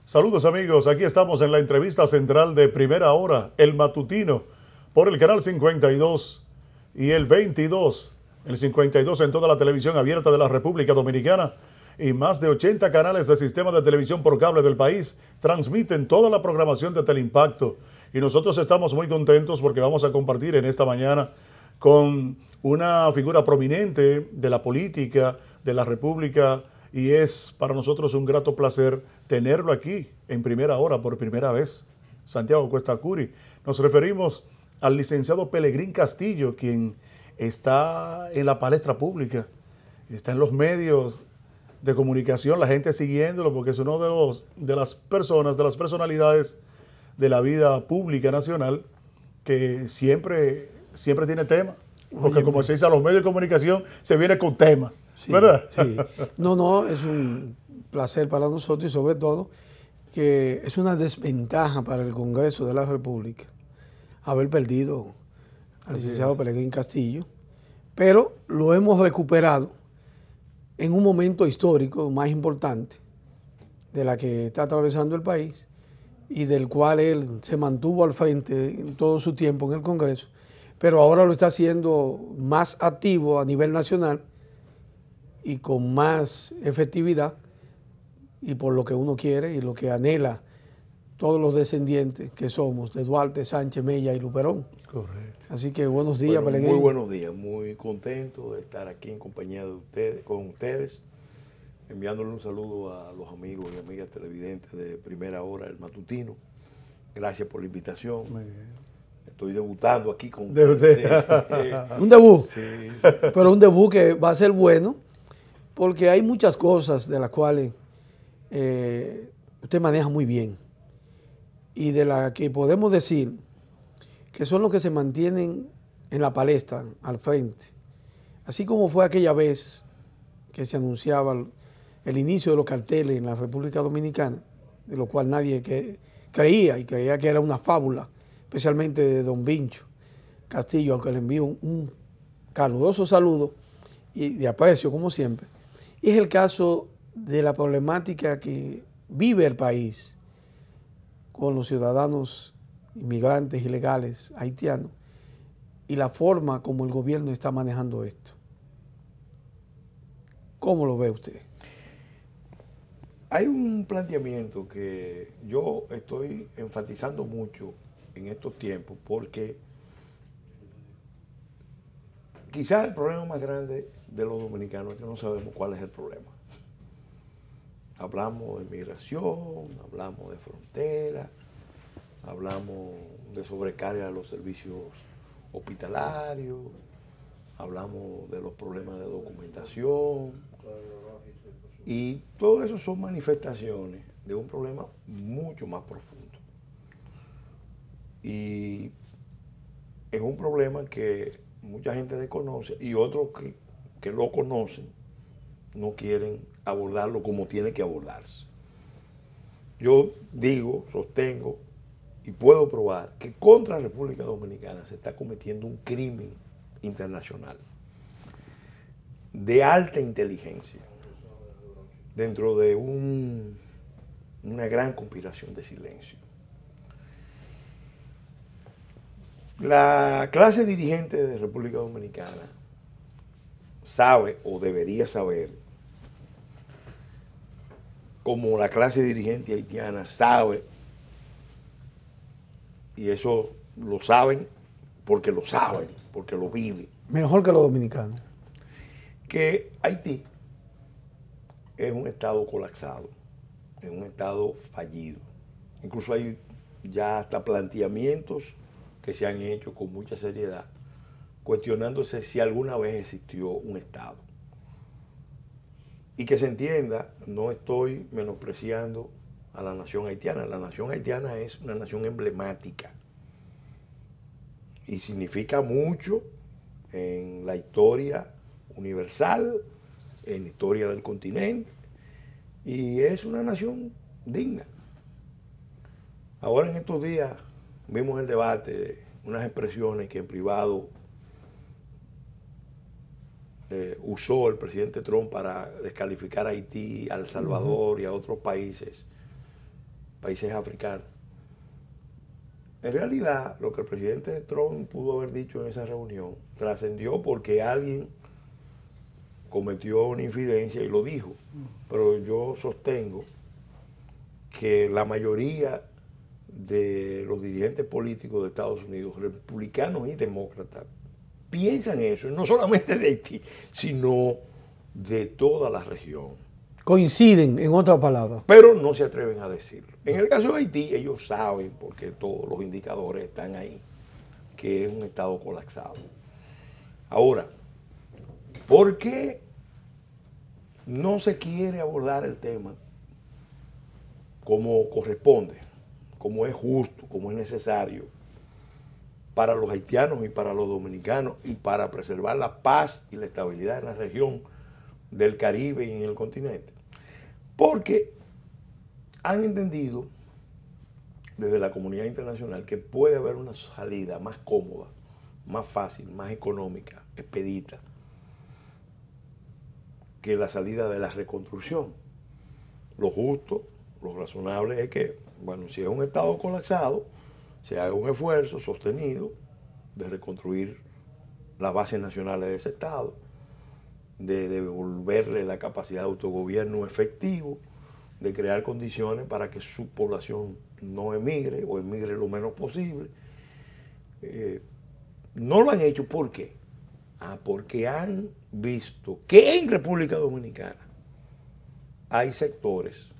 Saludos amigos, aquí estamos en la entrevista central de Primera Hora, el matutino, por el canal 52 y el 22, el 52 en toda la televisión abierta de la República Dominicana y más de 80 canales de sistema de televisión por cable del país transmiten toda la programación de Teleimpacto. Y nosotros estamos muy contentos porque vamos a compartir en esta mañana con una figura prominente de la política de la República y es para nosotros un grato placer tenerlo aquí en Primera Hora por primera vez. Santiago Cuesta Curi. Nos referimos al licenciado Pelegrín Castillo, quien está en la palestra pública, está en los medios de comunicación, la gente siguiéndolo porque es uno de las personalidades de la vida pública nacional que siempre tiene temas. Porque como se dice, a los medios de comunicación se viene con temas, sí, ¿verdad? Sí. No, es un placer para nosotros y sobre todo que es una desventaja para el Congreso de la República haber perdido al licenciado Pelegrín Castillo, pero lo hemos recuperado en un momento histórico más importante de la que está atravesando el país y del cual él se mantuvo al frente en todo su tiempo en el Congreso, pero ahora lo está haciendo más activo a nivel nacional y con más efectividad y por lo que uno quiere y lo que anhela todos los descendientes que somos de Duarte, Sánchez, Mella y Luperón. Correcto. Así que buenos días, Pelegrín. Muy buenos días, muy contento de estar aquí en compañía de ustedes, con ustedes, enviándole un saludo a los amigos y amigas televidentes de Primera Hora, el matutino. Gracias por la invitación. Muy bien. Estoy debutando aquí con ustedes. Un debut, Sí. pero un debut que va a ser bueno porque hay muchas cosas de las cuales usted maneja muy bien y de las que podemos decir que son los que se mantienen en la palestra, al frente. Así como fue aquella vez que se anunciaba el inicio de los carteles en la República Dominicana, de lo cual nadie creía que era una fábula, especialmente de don Vincho Castillo, aunque le envío un caluroso saludo y de aprecio como siempre. Y es el caso de la problemática que vive el país con los ciudadanos inmigrantes ilegales haitianos y la forma como el gobierno está manejando esto. ¿Cómo lo ve usted? Hay un planteamiento que yo estoy enfatizando mucho en estos tiempos porque quizás el problema más grande de los dominicanos es que no sabemos cuál es el problema. Hablamos de migración, hablamos de frontera, hablamos de sobrecarga de los servicios hospitalarios, hablamos de los problemas de documentación y todo eso son manifestaciones de un problema mucho más profundo. Y es un problema que mucha gente desconoce y otros que lo conocen no quieren abordarlo como tiene que abordarse. Yo digo, sostengo y puedo probar que contra la República Dominicana se está cometiendo un crimen internacional de alta inteligencia dentro de una gran conspiración de silencio. La clase dirigente de República Dominicana sabe o debería saber, como la clase dirigente haitiana sabe, y eso lo saben, porque lo viven. Mejor que los dominicanos. Que Haití es un estado colapsado, es un estado fallido. Incluso hay ya hasta planteamientos que se han hecho con mucha seriedad, cuestionándose si alguna vez existió un estado. Y que se entienda, no estoy menospreciando a la nación haitiana. La nación haitiana es una nación emblemática y significa mucho en la historia universal, en la historia del continente, y es una nación digna. Ahora en estos días vimos el debate de unas expresiones que en privado usó el presidente Trump para descalificar a Haití, a El Salvador y a otros países países africanos. En realidad, lo que el presidente Trump pudo haber dicho en esa reunión trascendió porque alguien cometió una infidencia y lo dijo. Pero yo sostengo que la mayoría de los dirigentes políticos de Estados Unidos, republicanos y demócratas, piensan eso, y no solamente de Haití, sino de toda la región. Coinciden, en otras palabras. Pero no se atreven a decirlo. En el caso de Haití, ellos saben, porque todos los indicadores están ahí, que es un estado colapsado. Ahora, ¿por qué no se quiere abordar el tema como corresponde, como es justo, como es necesario para los haitianos y para los dominicanos y para preservar la paz y la estabilidad en la región del Caribe y en el continente? Porque han entendido desde la comunidad internacional que puede haber una salida más cómoda, más fácil, más económica, expedita, que la salida de la reconstrucción. Lo justo, lo razonable es que, bueno, si es un Estado colapsado, se haga un esfuerzo sostenido de reconstruir las bases nacionales de ese Estado, de devolverle la capacidad de autogobierno efectivo, de crear condiciones para que su población no emigre o emigre lo menos posible. No lo han hecho, ¿por qué? Porque han visto que en República Dominicana hay sectores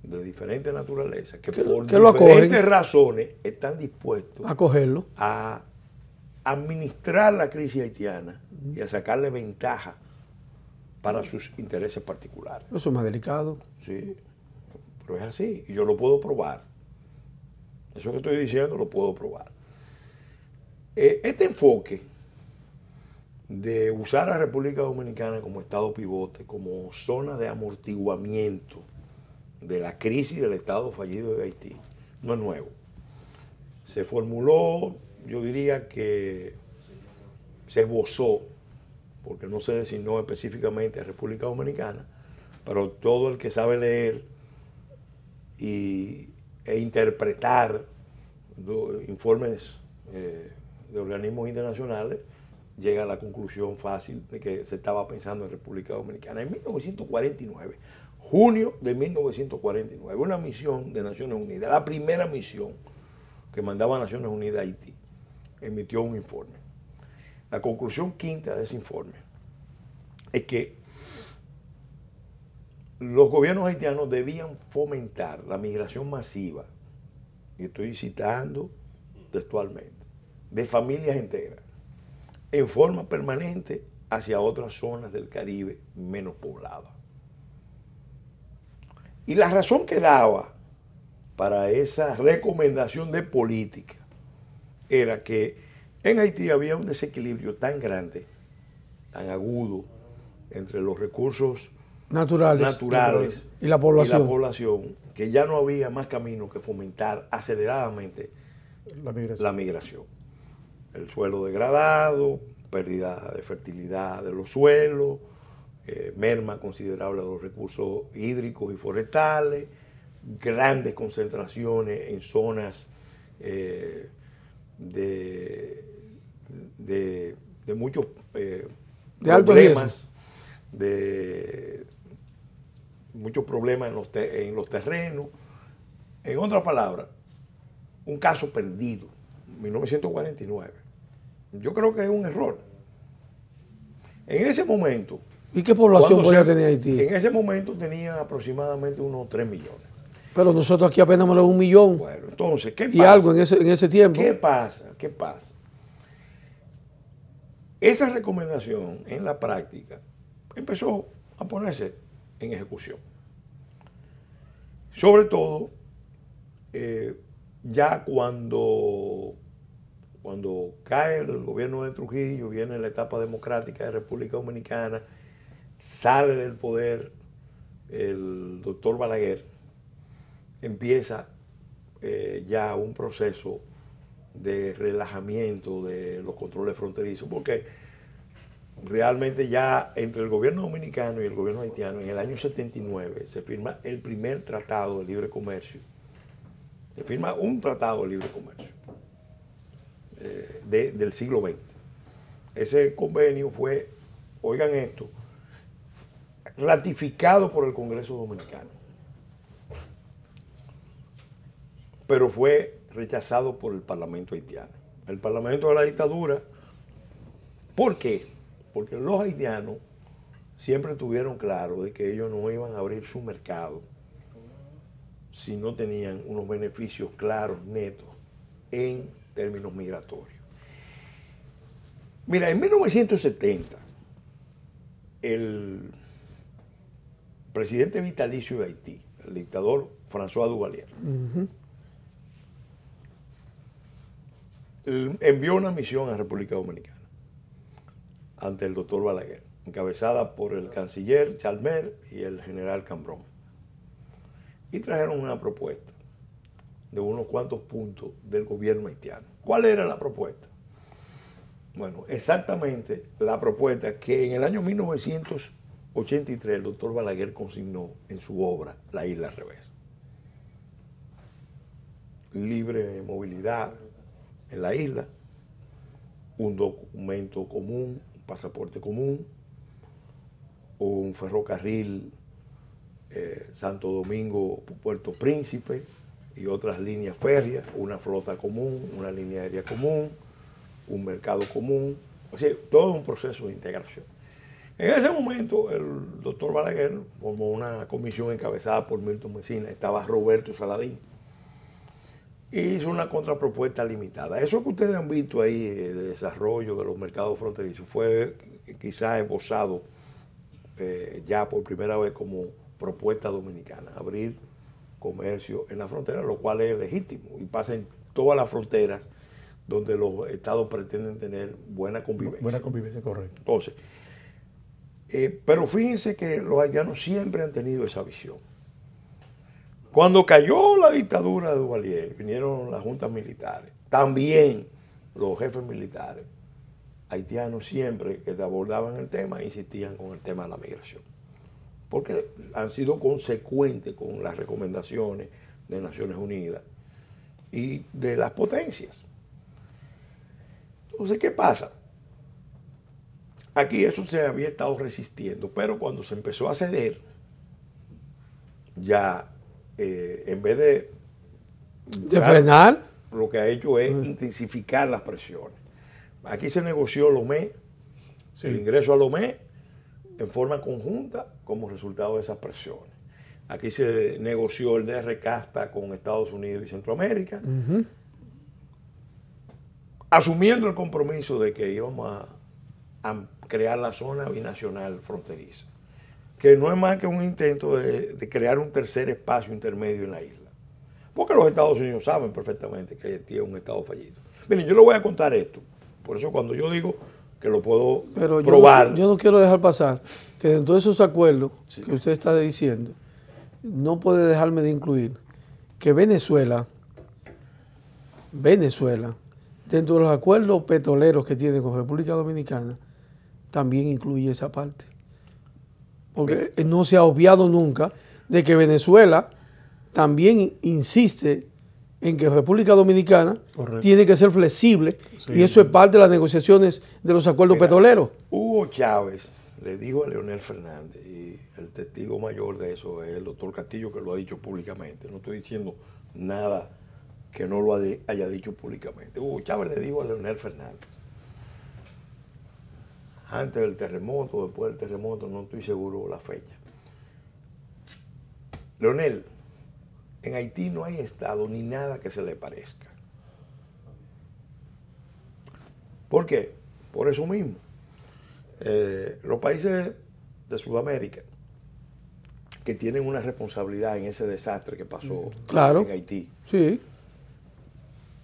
de diferentes naturalezas que por diferentes razones están dispuestos a cogerlo, a administrar la crisis haitiana y a sacarle ventaja para sus intereses particulares. Eso es más delicado. Sí, pero es así y yo lo puedo probar. Eso que estoy diciendo lo puedo probar. Este enfoque de usar a República Dominicana como estado pivote, como zona de amortiguamiento de la crisis del estado fallido de Haití, no es nuevo. Se formuló, yo diría que se esbozó, porque no se designó específicamente a República Dominicana, pero todo el que sabe leer e interpretar informes de organismos internacionales llega a la conclusión fácil de que se estaba pensando en República Dominicana. En 1949, junio de 1949, una misión de Naciones Unidas, la primera misión que mandaba Naciones Unidas a Haití, emitió un informe. La conclusión quinta de ese informe es que los gobiernos haitianos debían fomentar la migración masiva, y estoy citando textualmente, de familias enteras, en forma permanente hacia otras zonas del Caribe menos pobladas. Y la razón que daba para esa recomendación de política era que en Haití había un desequilibrio tan grande, tan agudo, entre los recursos naturales y la población, que ya no había más camino que fomentar aceleradamente la migración. El suelo degradado, pérdida de fertilidad de los suelos, merma considerable de los recursos hídricos y forestales, grandes concentraciones en zonas de muchos problemas, muchos problemas en los terrenos. En otras palabras, un caso perdido, 1949. Yo creo que es un error. En ese momento... ¿Y qué población podía tener Haití? En ese momento tenía aproximadamente unos 3 millones. Pero nosotros aquí apenas tenemos 1 millón. Bueno, entonces, ¿qué pasa? Y algo en ese tiempo. ¿Qué pasa? ¿Qué pasa? Esa recomendación en la práctica empezó a ponerse en ejecución. Sobre todo, ya cuando cae el gobierno de Trujillo, viene la etapa democrática de República Dominicana, sale del poder el doctor Balaguer, empieza ya un proceso de relajamiento de los controles fronterizos, porque realmente ya entre el gobierno dominicano y el gobierno haitiano, en el año 79, se firma el primer tratado de libre comercio. Se firma un tratado de libre comercio del siglo XX. Ese convenio fue, oigan esto, ratificado por el Congreso Dominicano, pero fue rechazado por el Parlamento haitiano. El Parlamento de la dictadura, ¿por qué? Porque los haitianos siempre tuvieron claro de que ellos no iban a abrir su mercado si no tenían unos beneficios claros, netos, en términos migratorios. Mira, en 1970, el presidente vitalicio de Haití, el dictador François Duvalier, envió una misión a República Dominicana ante el doctor Balaguer, encabezada por el canciller Chalmer y el general Cambrón. Y trajeron una propuesta de unos cuantos puntos del gobierno haitiano. ¿Cuál era la propuesta? Bueno, exactamente la propuesta que en el año 1983 el doctor Balaguer consignó en su obra La Isla al Revés. Libre movilidad en la isla, un documento común, un pasaporte común, un ferrocarril Santo Domingo, Puerto Príncipe y otras líneas férreas, una flota común, una línea aérea común, un mercado común, o sea, todo un proceso de integración. En ese momento el doctor Balaguer formó una comisión encabezada por Milton Mesina, estaba Roberto Saladín, y hizo una contrapropuesta limitada. Eso que ustedes han visto ahí de desarrollo de los mercados fronterizos fue quizás esbozado ya por primera vez como propuesta dominicana, abrir comercio en la frontera, lo cual es legítimo y pasa en todas las fronteras donde los estados pretenden tener buena convivencia. Buena convivencia, correcto. Entonces, pero fíjense que los haitianos siempre han tenido esa visión. Cuando cayó la dictadura de Duvalier, vinieron las juntas militares, también los jefes militares haitianos siempre que abordaban el tema insistían con el tema de la migración, porque han sido consecuentes con las recomendaciones de Naciones Unidas y de las potencias. Entonces, ¿qué pasa? Aquí eso se había estado resistiendo, pero cuando se empezó a ceder, ya en vez de frenar, lo que ha hecho es intensificar las presiones. Aquí se negoció Lomé, el ingreso a Lomé en forma conjunta como resultado de esas presiones. Aquí se negoció el DR CASTA con Estados Unidos y Centroamérica, asumiendo el compromiso de que íbamos a crear la zona binacional fronteriza, que no es más que un intento de crear un tercer espacio intermedio en la isla. Porque los Estados Unidos saben perfectamente que Haití es un estado fallido. Miren, yo les voy a contar esto. Por eso cuando yo digo que lo puedo probar... Yo no quiero dejar pasar que dentro de esos acuerdos que usted está diciendo, no puede dejarme de incluir que Venezuela, dentro de los acuerdos petroleros que tiene con República Dominicana, también incluye esa parte. Porque no se ha obviado nunca de que Venezuela también insiste en que República Dominicana tiene que ser flexible, y eso es parte de las negociaciones de los acuerdos petroleros. Hugo Chávez le dijo a Leonel Fernández, y el testigo mayor de eso es el doctor Castillo, que lo ha dicho públicamente. No estoy diciendo nada que no lo haya dicho públicamente. Hugo Chávez le dijo a Leonel Fernández, antes del terremoto, después del terremoto, no estoy seguro la fecha: Leonel, en Haití no hay Estado ni nada que se le parezca. ¿Por qué? Por eso mismo. Los países de Sudamérica que tienen una responsabilidad en ese desastre que pasó en Haití,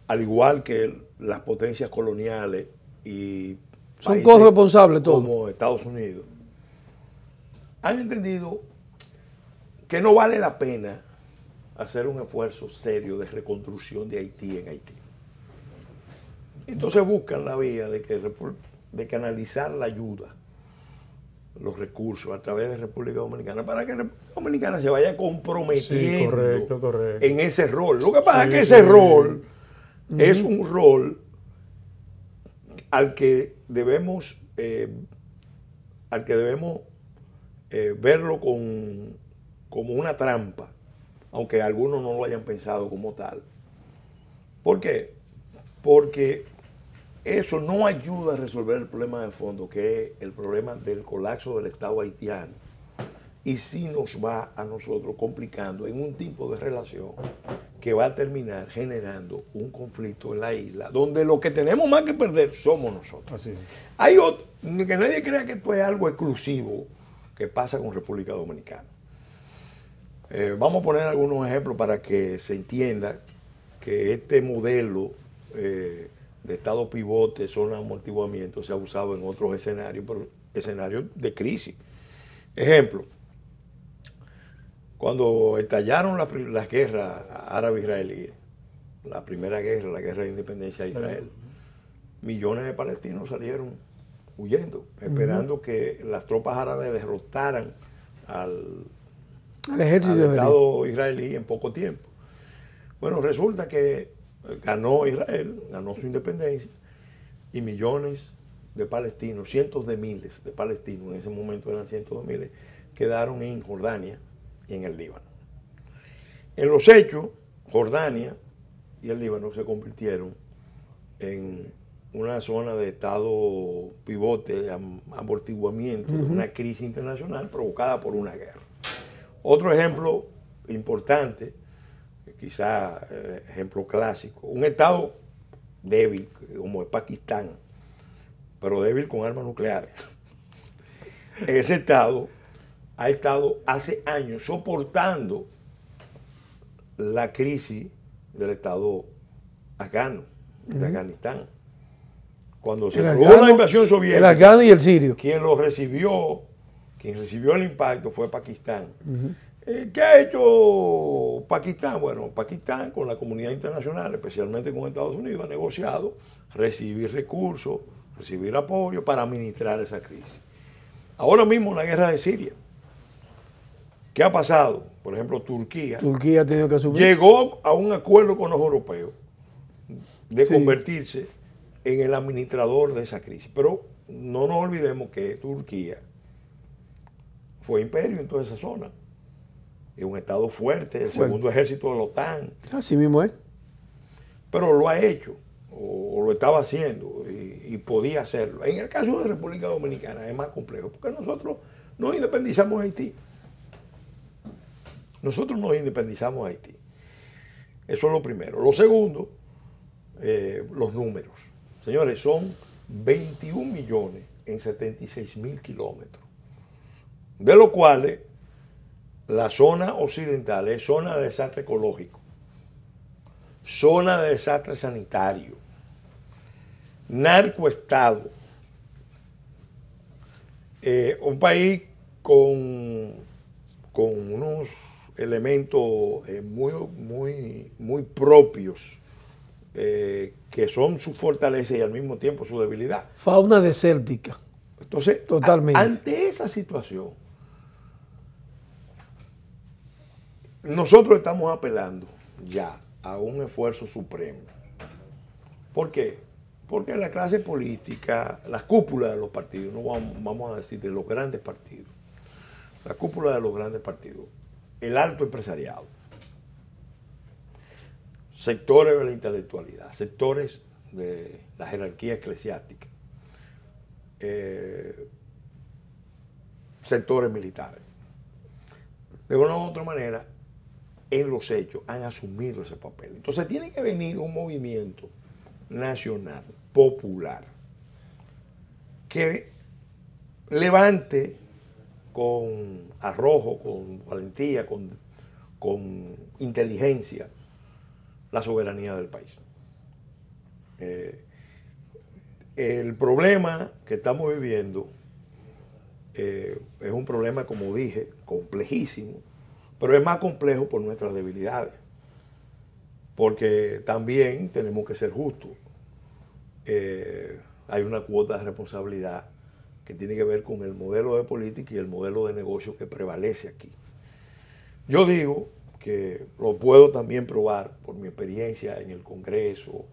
al igual que las potencias coloniales y son corresponsables todos, como Estados Unidos, han entendido que no vale la pena hacer un esfuerzo serio de reconstrucción de Haití en Haití. Entonces buscan la vía de canalizar la ayuda los recursos a través de República Dominicana para que República Dominicana se vaya comprometiendo Sí, correcto. en ese rol. Lo que pasa Sí, es que ese sí. rol es un rol al que debemos verlo como una trampa, aunque algunos no lo hayan pensado como tal. ¿Por qué? Porque eso no ayuda a resolver el problema de fondo, que es el problema del colapso del Estado haitiano. Y sí nos va a nosotros complicando en un tipo de relación que va a terminar generando un conflicto en la isla, donde lo que tenemos más que perder somos nosotros. Así es. Hay otro, que nadie crea que esto es algo exclusivo que pasa con República Dominicana. Vamos a poner algunos ejemplos para que se entienda que este modelo de estado pivote, zona de amortiguamiento, se ha usado en otros escenarios, pero escenarios de crisis. Ejemplo, cuando estallaron las guerras árabe-israelíes, la primera guerra, la guerra de independencia de Israel, millones de palestinos salieron huyendo, esperando que las tropas árabes derrotaran al ejército Estado israelí en poco tiempo. Bueno, resulta que ganó Israel, ganó su independencia, y millones de palestinos, cientos de miles de palestinos, en ese momento eran cientos de miles, quedaron en Jordania y en el Líbano. En los hechos, Jordania y el Líbano se convirtieron en una zona de estado pivote, de amortiguamiento, de una crisis internacional provocada por una guerra. Otro ejemplo importante, quizá ejemplo clásico, un estado débil como es Pakistán, pero débil con armas nucleares. Ese estado ha estado hace años soportando la crisis del estado afgano, de Afganistán. Cuando se produjo la invasión soviética, el afgano y el sirio. quien recibió el impacto fue Pakistán. ¿Qué ha hecho Pakistán? Bueno, Pakistán con la comunidad internacional, especialmente con Estados Unidos, ha negociado recibir recursos, recibir apoyo para administrar esa crisis. Ahora mismo la guerra de Siria. ¿Qué ha pasado? Por ejemplo, Turquía Turquía ha tenido que asumir. llegó a un acuerdo con los europeos de convertirse en el administrador de esa crisis. Pero no nos olvidemos que Turquía fue imperio en toda esa zona. Es un estado fuerte, el segundo ejército de la OTAN. Así mismo es. Pero lo ha hecho, o lo estaba haciendo, y podía hacerlo. En el caso de República Dominicana es más complejo, porque nosotros nos independizamos de Haití. Nosotros nos independizamos de Haití. Eso es lo primero. Lo segundo, los números. Señores, son 21 millones en 76.000 kilómetros, de los cuales la zona occidental es zona de desastre ecológico, zona de desastre sanitario, narcoestado, un país con unos elementos muy propios, que son su fortaleza y al mismo tiempo su debilidad. Fauna desértica. Entonces, totalmente. Ante esa situación, nosotros estamos apelando ya a un esfuerzo supremo. ¿Por qué? Porque la clase política, la cúpula de los partidos, no vamos a decir de los grandes partidos, la cúpula de los grandes partidos, el alto empresariado, sectores de la intelectualidad, sectores de la jerarquía eclesiástica, sectores militares, de una u otra manera, en los hechos han asumido ese papel. Entonces tiene que venir un movimiento nacional, popular, que levante con arrojo, con valentía, con inteligencia la soberanía del país. El problema que estamos viviendo es un problema, como dije, complejísimo, pero es más complejo por nuestras debilidades, porque también tenemos que ser justos. Hay una cuota de responsabilidad que tiene que ver con el modelo de política y el modelo de negocio que prevalece aquí. Yo digo que lo puedo también probar por mi experiencia en el Congreso,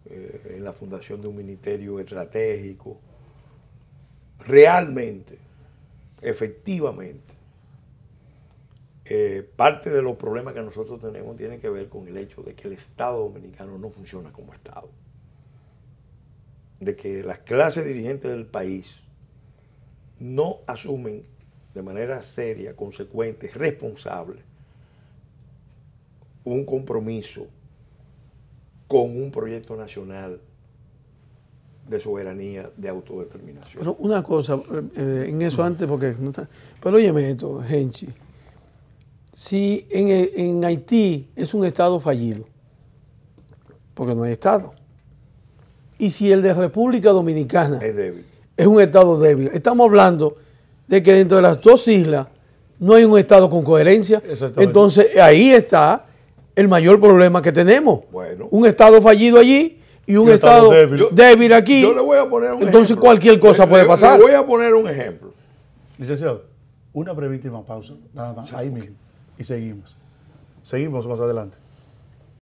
en la fundación de un ministerio estratégico. Realmente, efectivamente, parte de los problemas que nosotros tenemos tiene que ver con el hecho de que el Estado dominicano no funciona como Estado. De que las clases dirigentes del país no asumen de manera seria, consecuente, responsable, un compromiso con un proyecto nacional de soberanía, de autodeterminación. Pero una cosa, en eso antes, porque no está. Pero óyeme esto, Henchi. Si en Haití es un Estado fallido, porque no hay Estado, y si el de República Dominicana Es débil. es un Estado débil, estamos hablando de que dentro de las dos islas no hay un Estado con coherencia. Entonces ahí está el mayor problema que tenemos. Bueno. Un Estado fallido allí y un Estado débil aquí. Yo le voy a poner un Entonces ejemplo. cualquier cosa puede pasar. Le voy a poner un ejemplo. Licenciado, una brevísima pausa, nada más, ahí mismo, y seguimos. Seguimos más adelante.